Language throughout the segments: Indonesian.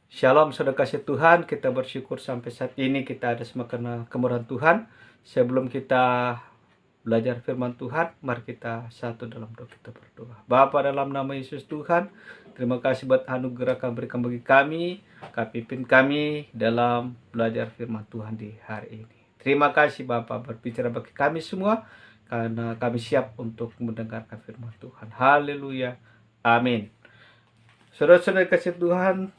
Shalom, saudara kasih Tuhan. Kita bersyukur sampai saat ini kita ada semua karena kemurahan Tuhan. Sebelum kita belajar firman Tuhan, mari kita satu dalam doa, kita berdoa. Bapa, dalam nama Yesus Tuhan, terima kasih buat anugerah Kau berikan bagi kami, Kau pimpin kami dalam belajar firman Tuhan di hari ini. Terima kasih Bapa, berbicara bagi kami semua, karena kami siap untuk mendengarkan firman Tuhan. Haleluya, amin. Saudara-saudara kasih Tuhan,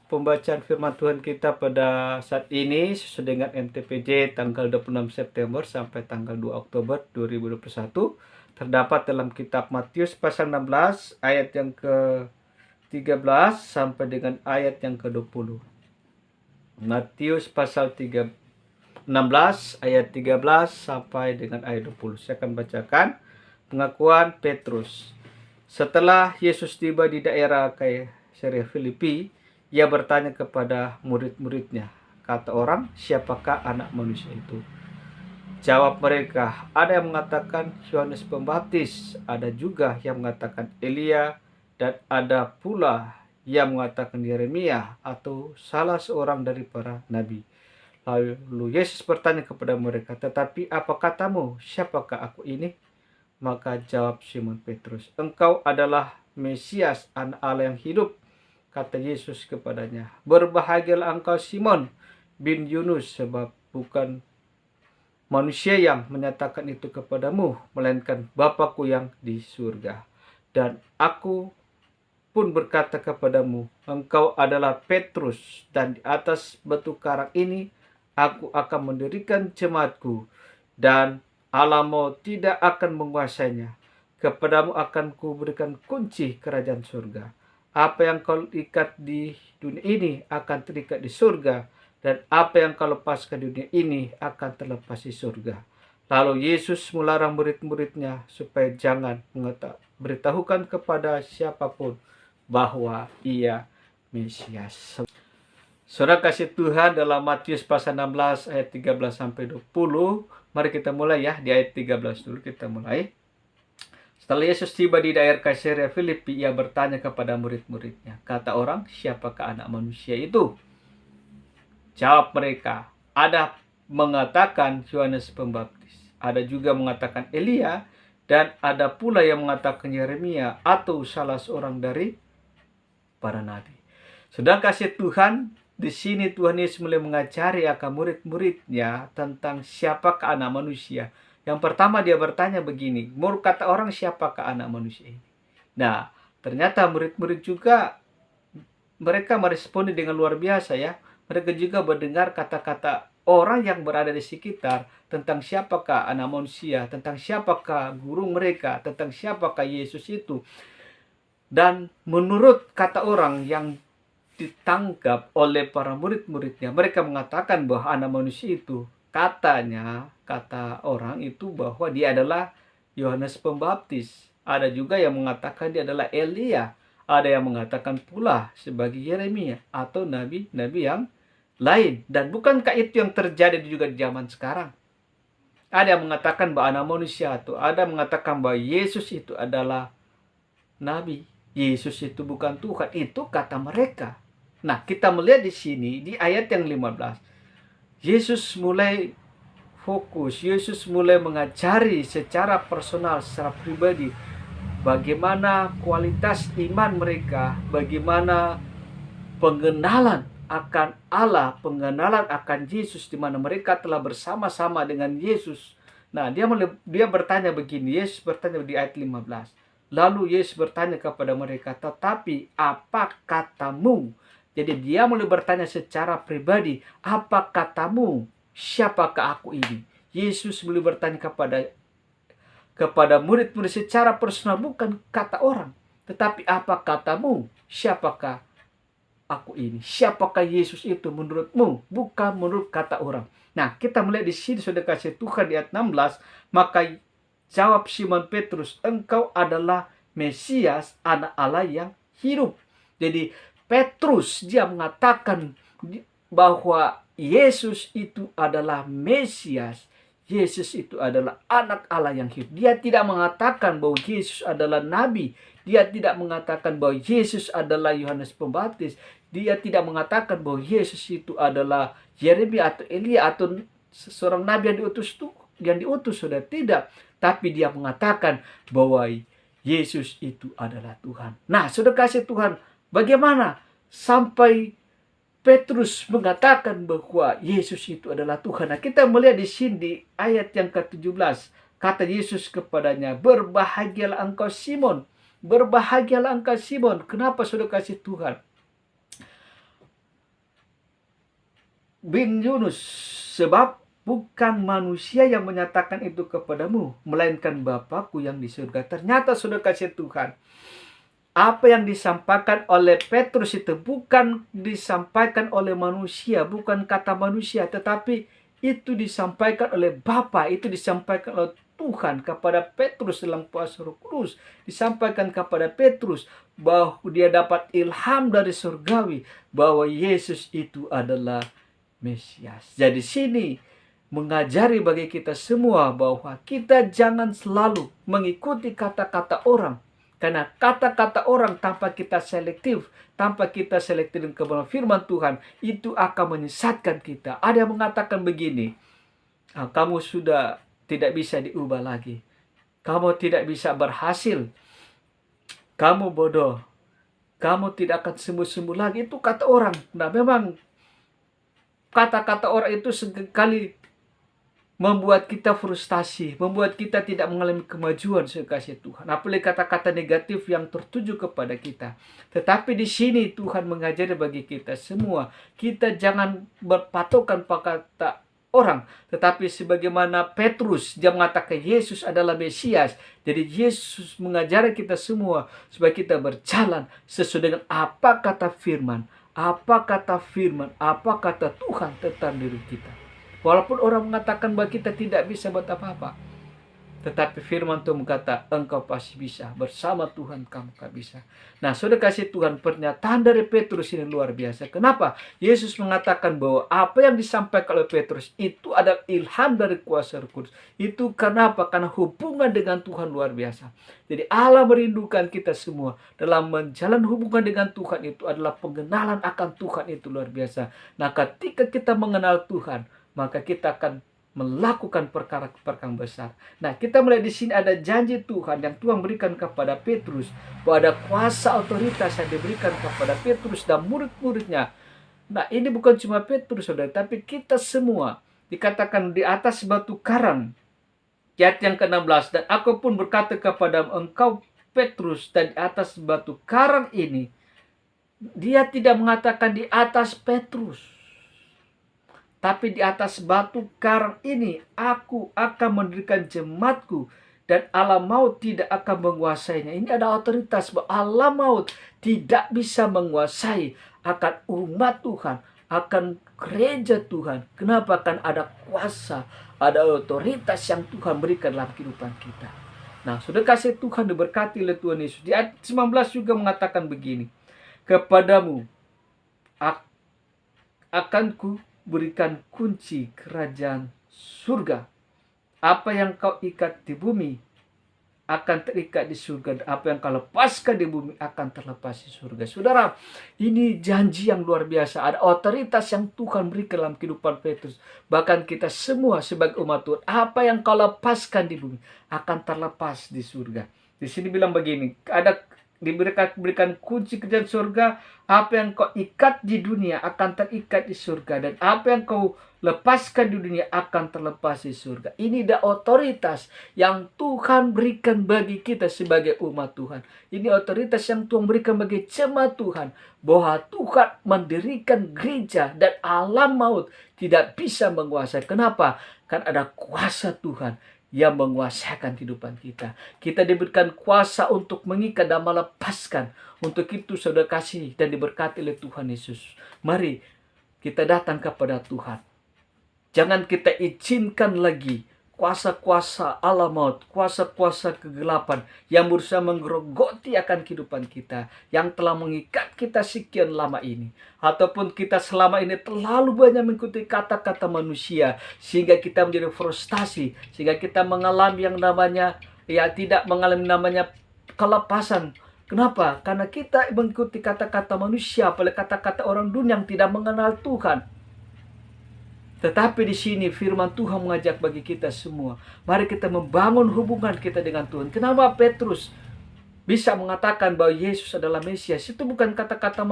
pembacaan firman Tuhan kita pada saat ini sesuai dengan MTPJ tanggal 26 September sampai tanggal 2 Oktober 2021 terdapat dalam kitab Matius pasal 16 ayat yang ke-13 sampai dengan ayat yang ke-20. Matius pasal 16 ayat 13 sampai dengan ayat 20. Saya akan bacakan pengakuan Petrus. Setelah Yesus tiba di daerah Kaisarea Filipi, ia bertanya kepada murid-muridnya, kata orang, siapakah anak manusia itu? Jawab mereka, ada yang mengatakan Yohanes Pembaptis, ada juga yang mengatakan Elia, dan ada pula yang mengatakan Yeremia atau salah seorang dari para nabi. Lalu Yesus bertanya kepada mereka, tetapi apa katamu, siapakah aku ini? Maka jawab Simon Petrus, engkau adalah Mesias, anak Allah yang hidup. Kata Yesus kepadanya, berbahagialah engkau Simon bin Yunus, sebab bukan manusia yang menyatakan itu kepadamu, melainkan Bapa-Ku yang di surga. Dan aku pun berkata kepadamu, engkau adalah Petrus, dan di atas batu karang ini aku akan mendirikan jemaatku, dan Allah tidak akan menguasainya. Kepadamu akan kuberikan kunci kerajaan surga. Apa yang kau ikat di dunia ini akan terikat di surga, dan apa yang kau lepaskan di dunia ini akan terlepas di surga. Lalu Yesus melarang murid-muridnya supaya jangan beritahukan kepada siapapun bahwa ia Mesias. Saudara kasih Tuhan, dalam Matius pasal 16 ayat 13 sampai 20. Mari kita mulai ya, di ayat 13 dulu kita mulai. Setelah Yesus tiba di daerah Kaisarea Filipi, ia bertanya kepada murid-muridnya, kata orang, siapakah anak manusia itu? Jawab mereka, ada mengatakan Yohanes Pembaptis, ada juga mengatakan Elia, dan ada pula yang mengatakan Yeremia atau salah seorang dari para nabi. Sudah kasih Tuhan, di sini Tuhan Yesus mulai mengajari akan murid-muridnya tentang siapakah anak manusia. Yang pertama dia bertanya begini, menurut kata orang siapakah anak manusia ini? Nah, ternyata murid-murid juga mereka meresponi dengan luar biasa ya. Mereka juga mendengar kata-kata orang yang berada di sekitar tentang siapakah anak manusia, tentang siapakah guru mereka, tentang siapakah Yesus itu. Dan menurut kata orang yang ditangkap oleh para murid-muridnya, mereka mengatakan bahwa anak manusia itu, kata orang itu bahwa dia adalah Yohanes Pembaptis. Ada juga yang mengatakan dia adalah Elia. Ada yang mengatakan pula sebagai Yeremia atau nabi-nabi yang lain. Dan bukankah itu yang terjadi juga di zaman sekarang? Ada yang mengatakan bahwa anak manusia itu, ada yang mengatakan bahwa Yesus itu adalah nabi. Yesus itu bukan Tuhan. Itu kata mereka. Nah, kita melihat di sini di ayat yang 15. Yesus mulai fokus, Yesus mulai mengajari secara personal, secara pribadi bagaimana kualitas iman mereka, bagaimana pengenalan akan Allah, pengenalan akan Yesus, di mana mereka telah bersama-sama dengan Yesus. Nah, dia bertanya begini, Yesus bertanya di ayat 15. Lalu Yesus bertanya kepada mereka, tetapi apa katamu? Jadi dia mulai bertanya secara pribadi, apa katamu? Siapakah aku ini? Yesus mulai bertanya kepada murid-murid secara personal, bukan kata orang. Tetapi apa katamu? Siapakah aku ini? Siapakah Yesus itu menurutmu? Bukan menurut kata orang. Nah, kita melihat di sini sudah kasih Tuhan di ayat 16, maka jawab Simon Petrus, engkau adalah Mesias, anak Allah yang hidup. Jadi Petrus dia mengatakan bahwa Yesus itu adalah Mesias, Yesus itu adalah anak Allah yang hidup. Dia tidak mengatakan bahwa Yesus adalah nabi. Dia tidak mengatakan bahwa Yesus adalah Yohanes Pembaptis. Dia tidak mengatakan bahwa Yesus itu adalah Yeremia atau Elia atau seorang nabi yang diutus sudah tidak. Tapi dia mengatakan bahwa Yesus itu adalah Tuhan. Nah, sudah kasih Tuhan, bagaimana sampai Petrus mengatakan bahwa Yesus itu adalah Tuhan. Nah, kita melihat di sini di ayat yang ke-17. Kata Yesus kepadanya, berbahagialah engkau Simon. Berbahagialah engkau Simon. Kenapa sudah kasih Tuhan? Bin Yunus, sebab bukan manusia yang menyatakan itu kepadamu, melainkan Bapakku yang di surga. Ternyata sudah kasih Tuhan. Apa yang disampaikan oleh Petrus itu bukan disampaikan oleh manusia, bukan kata manusia, tetapi itu disampaikan oleh Bapa, itu disampaikan oleh Tuhan kepada Petrus dalam kuasa Roh Kudus. Disampaikan kepada Petrus bahwa dia dapat ilham dari surgawi bahwa Yesus itu adalah Mesias. Jadi sini mengajari bagi kita semua bahwa kita jangan selalu mengikuti kata-kata orang. Karena kata-kata orang tanpa kita selektif dengan kebenaran firman Tuhan, itu akan menyesatkan kita. Ada yang mengatakan begini, kamu sudah tidak bisa diubah lagi. Kamu tidak bisa berhasil. Kamu bodoh. Kamu tidak akan sembuh-sembuh lagi. Itu kata orang. Nah, memang kata-kata orang itu sekali membuat kita frustasi, membuat kita tidak mengalami kemajuan sekasih Tuhan. Apalagi kata-kata negatif yang tertuju kepada kita. Tetapi di sini Tuhan mengajari bagi kita semua, kita jangan berpatokan pada kata orang, tetapi sebagaimana Petrus, dia mengatakan Yesus adalah Mesias. Jadi Yesus mengajari kita semua supaya kita berjalan sesuai dengan apa kata firman, apa kata Tuhan tentang diri kita. Walaupun orang mengatakan bahwa kita tidak bisa buat apa-apa, tetapi firman Tuhan berkata, engkau pasti bisa. Bersama Tuhan kamu tak bisa. Nah, sudah kasih Tuhan, pernyataan dari Petrus ini luar biasa. Kenapa? Yesus mengatakan bahwa apa yang disampaikan oleh Petrus itu ada ilham dari kuasa Roh Kudus. Itu kenapa? Karena hubungan dengan Tuhan luar biasa. Jadi Allah merindukan kita semua dalam menjalani hubungan dengan Tuhan itu adalah pengenalan akan Tuhan itu luar biasa. Nah, ketika kita mengenal Tuhan, maka kita akan melakukan perkara-perkara besar. Nah, kita melihat di sini ada janji Tuhan yang Tuhan berikan kepada Petrus, bahwa ada kuasa otoritas yang diberikan kepada Petrus dan murid-muridnya. Nah, ini bukan cuma Petrus, saudara, tapi kita semua. Dikatakan di atas batu karang, ayat yang ke-16, dan aku pun berkata kepada engkau Petrus, dan di atas batu karang ini, dia tidak mengatakan di atas Petrus, tapi di atas batu karang ini aku akan mendirikan jemaatku, dan alam maut tidak akan menguasainya. Ini ada otoritas bahwa alam maut tidak bisa menguasai akan umat Tuhan, akan gereja Tuhan. Kenapa? Kan ada kuasa, ada otoritas yang Tuhan berikan dalam kehidupan kita. Nah, sudah kasih Tuhan diberkati oleh Tuhan Yesus. Di ayat 19 juga mengatakan begini, kepadamu akan ku berikan kunci kerajaan surga. Apa yang kau ikat di bumi akan terikat di surga, dan apa yang kau lepaskan di bumi akan terlepas di surga. Saudara, ini janji yang luar biasa. Ada otoritas yang Tuhan berikan dalam kehidupan Petrus. Bahkan kita semua sebagai umat Tuhan, apa yang kau lepaskan di bumi akan terlepas di surga. Di sini bilang begini, ada diberikan kunci kerajaan surga. Apa yang kau ikat di dunia akan terikat di surga, dan apa yang kau lepaskan di dunia akan terlepas di surga. Ini ada otoritas yang Tuhan berikan bagi kita sebagai umat Tuhan. Ini otoritas yang Tuhan berikan bagi jemaat Tuhan, bahwa Tuhan mendirikan gereja dan alam maut tidak bisa menguasai. Kenapa? Kan ada kuasa Tuhan yang menguasakan kehidupan kita. Kita diberikan kuasa untuk mengikat dan melepaskan. Untuk itu saudara kasih dan diberkati oleh Tuhan Yesus. Mari kita datang kepada Tuhan. Jangan kita izinkan lagi kuasa-kuasa alam maut, kuasa-kuasa kegelapan yang berusaha menggerogoti akan kehidupan kita, yang telah mengikat kita sekian lama ini. Ataupun kita selama ini terlalu banyak mengikuti kata-kata manusia, sehingga kita menjadi frustasi, sehingga kita mengalami yang namanya, tidak mengalami namanya kelepasan. Kenapa? Karena kita mengikuti kata-kata manusia, apalagi kata-kata orang dunia yang tidak mengenal Tuhan. Tetapi di sini firman Tuhan mengajak bagi kita semua, mari kita membangun hubungan kita dengan Tuhan. Kenapa Petrus bisa mengatakan bahwa Yesus adalah Mesias? Itu bukan kata-kata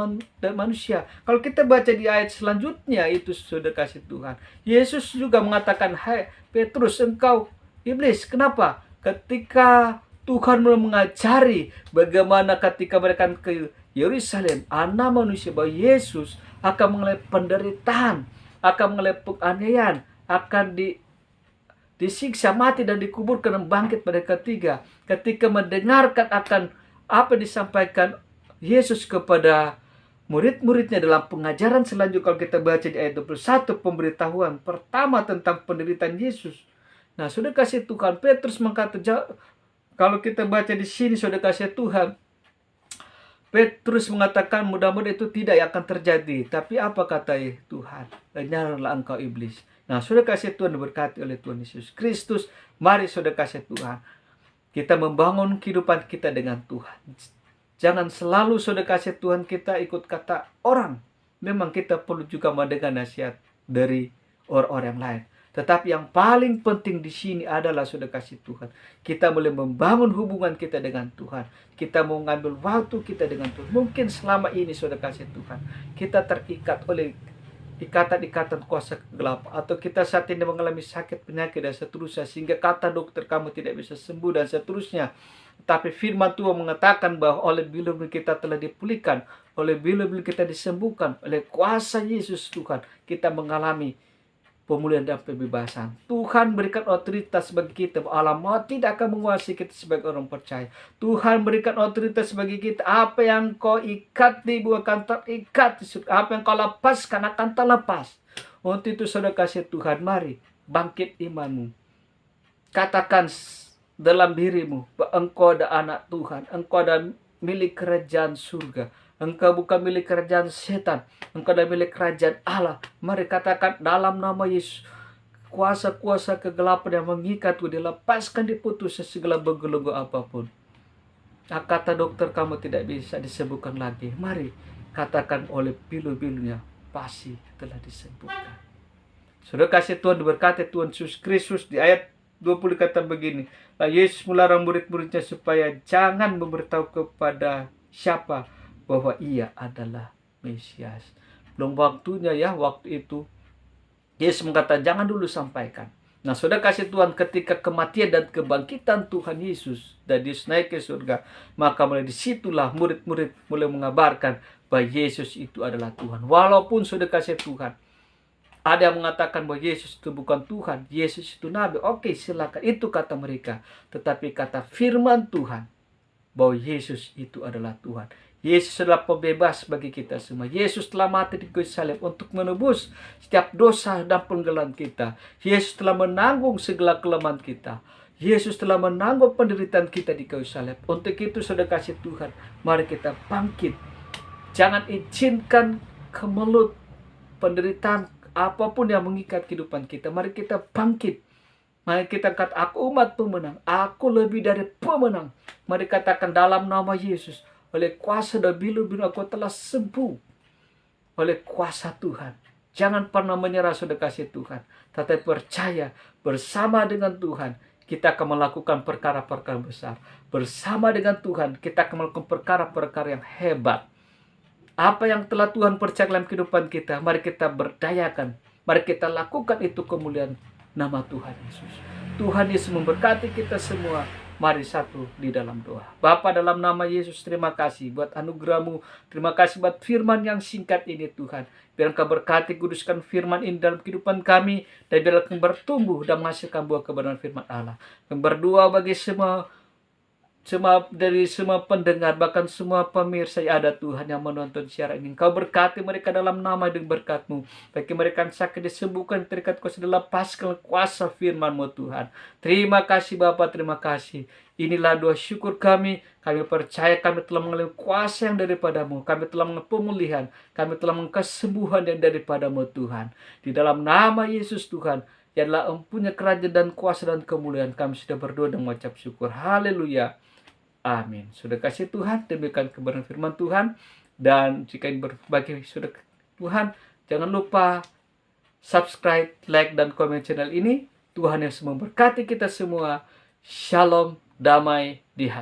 manusia. Kalau kita baca di ayat selanjutnya, itu sudah kasih Tuhan. Yesus juga mengatakan, "Hai Petrus, engkau iblis." Kenapa? Ketika Tuhan mulai mengajari bagaimana ketika mereka ke Yerusalem, anak manusia, bahwa Yesus akan mengalami penderitaan, akan mengalami penganiayaan, akan disiksa, mati, dan dikuburkan dan bangkit pada ketiga. Ketika mendengarkan akan apa disampaikan Yesus kepada murid-muridnya dalam pengajaran selanjutnya, kalau kita baca di ayat 21, pemberitahuan pertama tentang penderitaan Yesus. Nah, sudah kasih Tuhan, Petrus mengatakan, kalau kita baca di sini, sudah kasih Tuhan, Petrus mengatakan mudah-mudahan itu tidak akan terjadi. Tapi apa kata Tuhan? Lenyaplah engkau iblis. Nah, sudah kasih Tuhan diberkati oleh Tuhan Yesus Kristus. Mari sudah kasih Tuhan, kita membangun kehidupan kita dengan Tuhan. Jangan selalu sudah kasih Tuhan kita ikut kata orang. Memang kita perlu juga mendengar nasihat dari orang-orang yang lain. Tetapi yang paling penting di sini adalah sudah kasih Tuhan, kita boleh membangun hubungan kita dengan Tuhan. Kita mau ngambil waktu kita dengan Tuhan. Mungkin selama ini sudah kasih Tuhan, kita terikat oleh ikatan-ikatan kuasa gelap, atau kita saat ini mengalami sakit, penyakit, dan seterusnya, sehingga kata dokter kamu tidak bisa sembuh dan seterusnya. Tapi firman Tuhan mengatakan bahwa oleh bila-bila kita telah dipulihkan, oleh bila-bila kita disembuhkan, oleh kuasa Yesus Tuhan, kita mengalami pemulihan dan pembebasan. Tuhan berikan otoritas bagi kita. Alam maut tidak akan menguasai kita sebagai orang percaya. Tuhan berikan otoritas bagi kita. Apa yang kau ikat di bumi akan terikat di surga. Apa yang kau lepaskan akan terlepas. Untuk itu saudara kasih Tuhan, mari bangkit imanmu. Katakan dalam dirimu bahwa engkau ada anak Tuhan. Engkau ada milik kerajaan surga. Engkau bukan milik kerajaan setan. Engkau adalah milik kerajaan Allah. Mari katakan dalam nama Yesus, kuasa-kuasa kegelapan yang mengikatku dilepaskan, diputus segala belenggu apapun. Nah, kata dokter kamu tidak bisa disembuhkan lagi. Mari katakan oleh pilu-pilunya pasti telah disembuhkan. Sudah kasih Tuhan diberkati Tuhan Yesus Kristus. Di ayat 20 kata begini, Yesus melarang murid-muridnya supaya jangan memberitahu kepada siapa bahwa ia adalah Mesias. Belum waktunya ya, waktu itu Yesus mengatakan jangan dulu sampaikan. Nah, sudah kasih Tuhan, ketika kematian dan kebangkitan Tuhan Yesus dan Yesus naik ke surga, maka mulai disitulah murid-murid mulai mengabarkan bahwa Yesus itu adalah Tuhan. Walaupun sudah kasih Tuhan, ada yang mengatakan bahwa Yesus itu bukan Tuhan, Yesus itu Nabi. Oke, silakan, itu kata mereka. Tetapi kata firman Tuhan bahwa Yesus itu adalah Tuhan. Yesus adalah pembebas bagi kita semua. Yesus telah mati di kayu salib untuk menebus setiap dosa dan penggelapan kita. Yesus telah menanggung segala kelemahan kita. Yesus telah menanggung penderitaan kita di kayu salib. Untuk itu saudara kasih Tuhan, mari kita bangkit. Jangan izinkan kemelut, penderitaan, apapun yang mengikat kehidupan kita. Mari kita bangkit. Mari kita katakan, aku umat pemenang. Aku lebih dari pemenang. Mari katakan dalam nama Yesus, oleh kuasa dan bilu-bilu aku telah sembuh oleh kuasa Tuhan. Jangan pernah menyerah sudah kasih Tuhan, tetapi percaya bersama dengan Tuhan kita akan melakukan perkara-perkara besar. Bersama dengan Tuhan kita akan melakukan perkara-perkara yang hebat. Apa yang telah Tuhan percaya dalam kehidupan kita, mari kita berdayakan. Mari kita lakukan itu kemuliaan nama Tuhan Yesus. Tuhan Yesus memberkati kita semua. Mari satu di dalam doa. Bapa, dalam nama Yesus, terima kasih buat anugerah-Mu. Terima kasih buat firman yang singkat ini Tuhan. Biar Engkau berkati, kuduskan firman ini dalam kehidupan kami. Dan biar Engkau bertumbuh dan menghasilkan buah kebenaran firman Allah. Kami berdoa bagi semua dari semua pendengar, bahkan semua pemirsa yang ada Tuhan yang menonton siaran ini. Kau berkati mereka dalam nama dan berkat-Mu. Bagi mereka yang sakit disembuhkan, terikat kuasa dilepaskan kuasa firman-Mu Tuhan. Terima kasih Bapa, terima kasih. Inilah doa syukur kami. Kami percaya kami telah mengalami kuasa yang daripada-Mu. Kami telah mengalami pemulihan. Kami telah mengalami kesembuhan yang daripada-Mu Tuhan. Di dalam nama Yesus Tuhan, yang adalah empunya kerajaan dan kuasa dan kemuliaan, kami sudah berdoa dan mengucap syukur. Haleluya. Amin. Sudah kasih Tuhan, demikian kebenaran firman Tuhan. Dan jika ingin berbagi sudah Tuhan, jangan lupa subscribe, like, dan komen channel ini. Tuhan Yesus memberkati kita semua. Shalom, damai di hati.